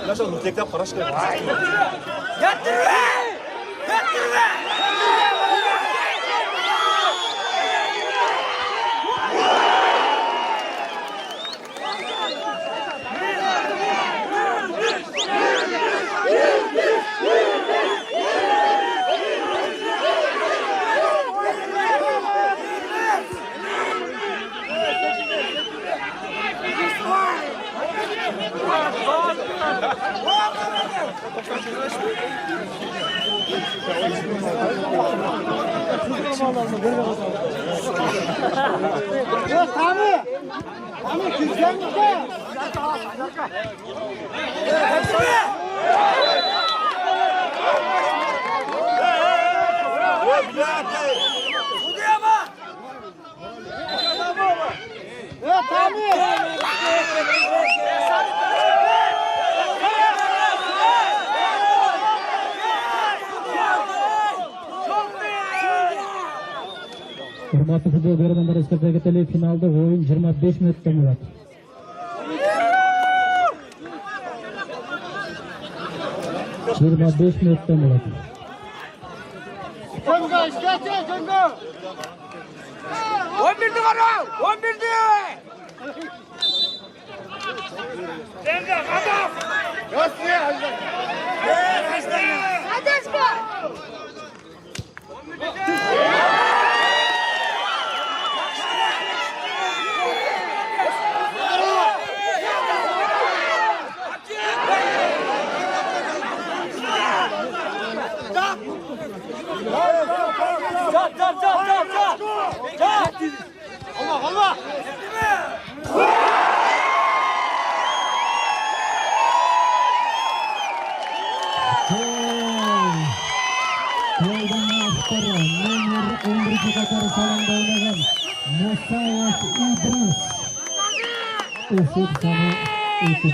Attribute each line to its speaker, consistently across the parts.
Speaker 1: Nasıl mutlaka paraş geldi.
Speaker 2: Hurmatli futbol beramanlar estafetali finalda o'yin 25 minutda bo'ladi. Besh minutda bo'ladi.
Speaker 3: Jongo, ishlatchi, Jongo. 11 qaro, 11. Senga qadam. Yo'q, Adashma. Allah!
Speaker 2: Nomor 11 qator salonda o'ynagan Musayev Idris. O'sib sana o'tdi.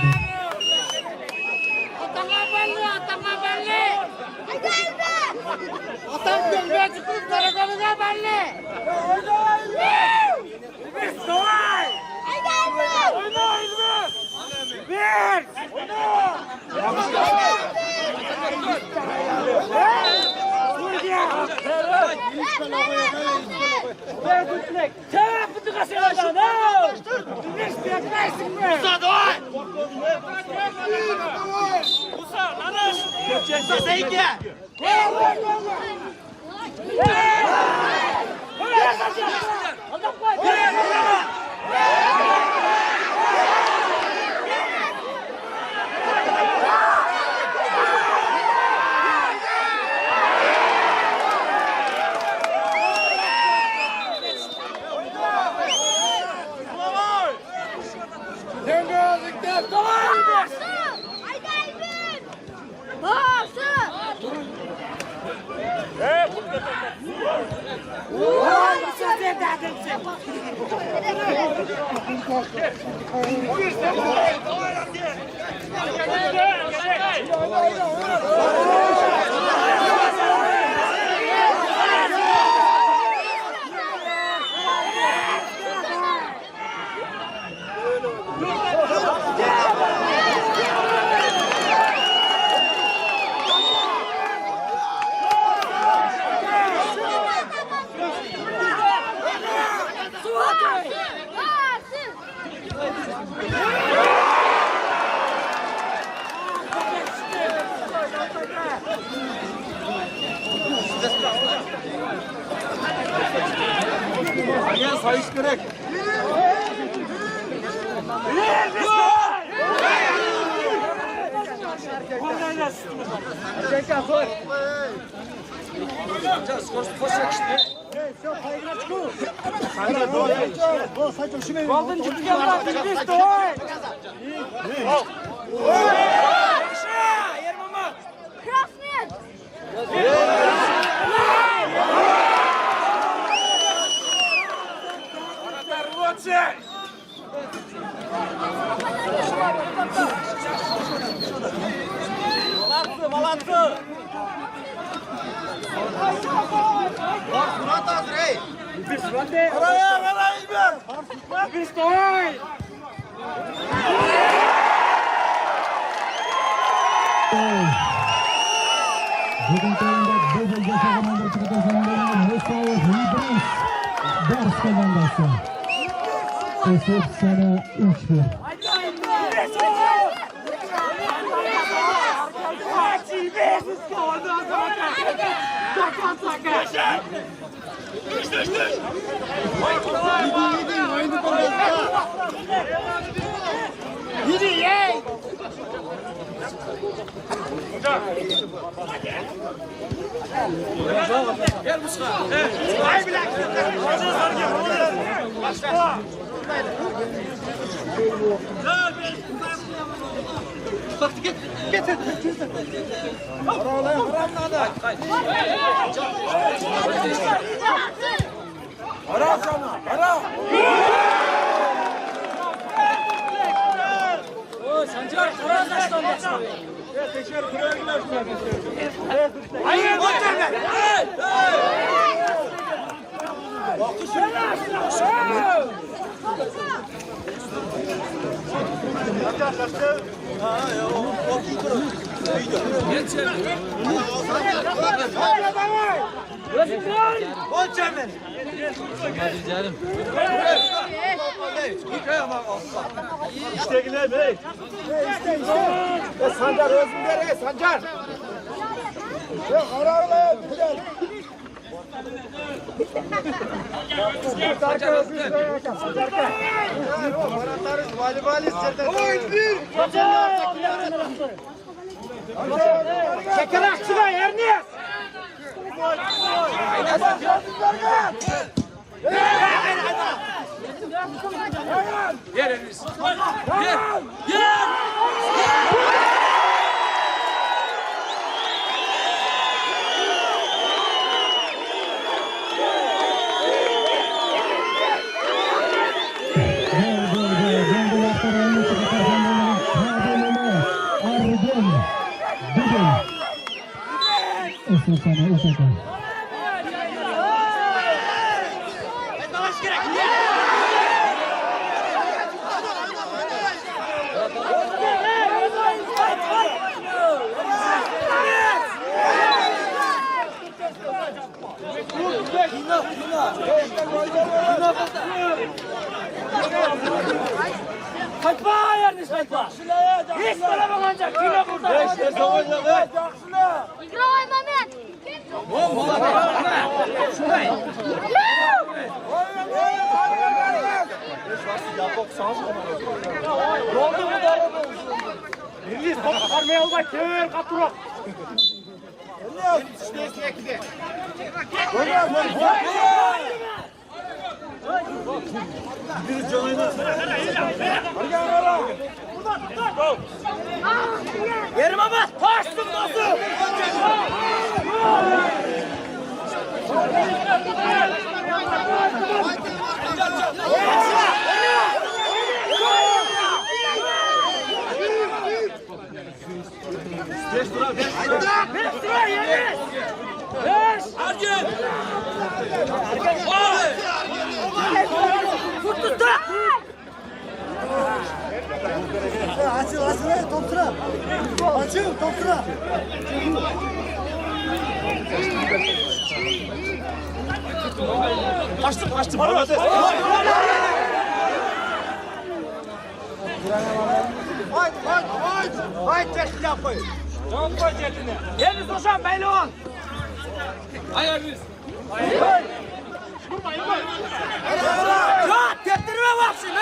Speaker 3: Otamdan mecbur karakolga balli. Bir soy. Oyna. Bir.
Speaker 1: Sayış gerek. Молодцы! Murat hazır ey! Bir sтой!
Speaker 2: Esef sana 3-1.
Speaker 1: İştekiler bey. Sancar özüm ver Sancar. Kararlı güzel.
Speaker 3: Çekerakçılar Ernest.
Speaker 4: Gel Ernest. Gel.
Speaker 2: Esef sana 3-2.
Speaker 3: Kaçma Ernest kaçma. Hiç bulamayacak. Kilo burada.
Speaker 5: Играй момент!
Speaker 3: Ernest top çıkarmaya olma. Kemer kaptırok. Yerime bas. Koştum dostum.
Speaker 1: Açıl top sıra. Açıl top sıra. Kaçtım. Haydi teşkil yapmayın.
Speaker 3: Çok koy cetini. Yeniz hocam belli ol.
Speaker 4: Hay Ernest.
Speaker 3: Ya teptirme bak şimdi.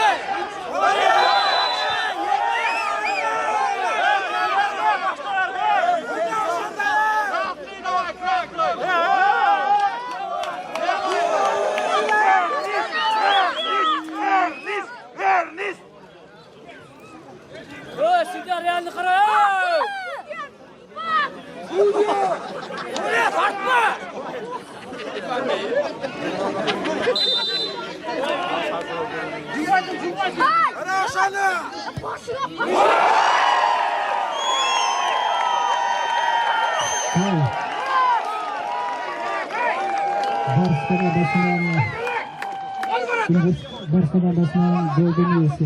Speaker 3: Sizler yani kara. Buraya bakma.
Speaker 1: Ana aşağıya.
Speaker 2: Barış komandasının 4. üyesi.